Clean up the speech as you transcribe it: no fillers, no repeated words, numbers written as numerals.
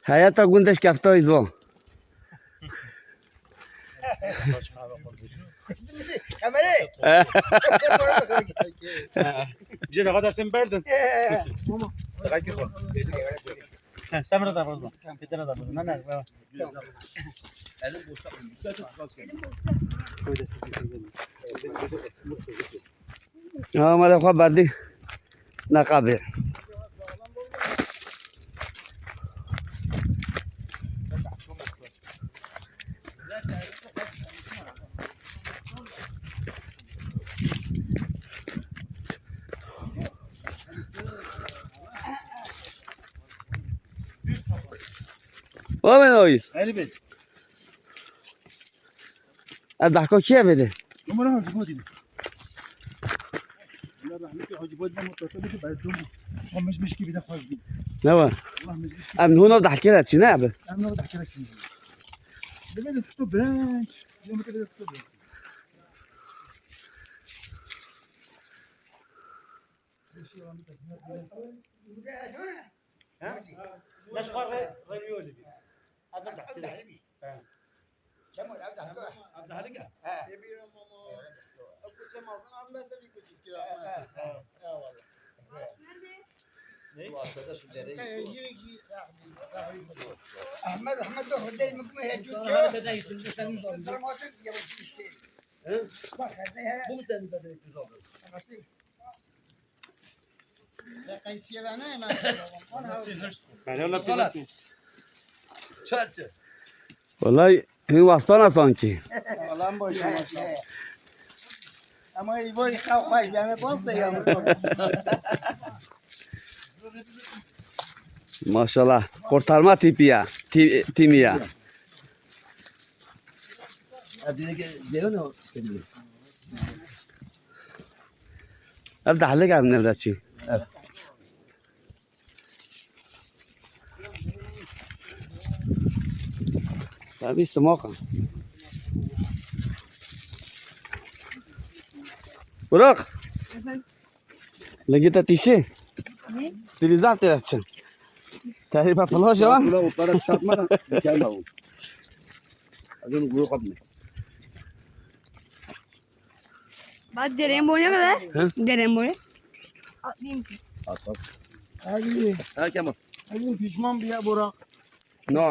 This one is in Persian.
حياتك قندش كفتو يزو جد غدا سنبردن دقيقة خو استمر ده برضه كده ده برضه انا ماذا خبر دي نقابه ومن اوي البيت الضحكه كيف بده عمره جبودي لا رحمتي حجبود ده متطلب بعدهم ومش مشكي بده خالص نوا والله مش من هنا ضحكي لها شنابه انا بدي احكي لك شيء ده بدك تكتب برانش يوم كده بدك تكتب لا شغال غير يولد هذا تحت شمال عبد الحلقة يبي ماما اكو شمال انا ما سبي كنت كده والله احمد ده هدي مكمه هي جو والله هو واسطانا سانكي والله ام باش اما يبغى يخاف باش بيعمل بوسطه يا ما شاء الله kurtarma tipiya timiya ابدا حلقة من الراتشي طيب سموقة براق لقيت تيشي ستيليزات تاتشن تقريبا فلاش ها لا وطلعت شاط مرة كانوا أظن يقولوا قبل بعد درين بونا كده درين بونا هذه ها كم هذه بيشمان بيا براق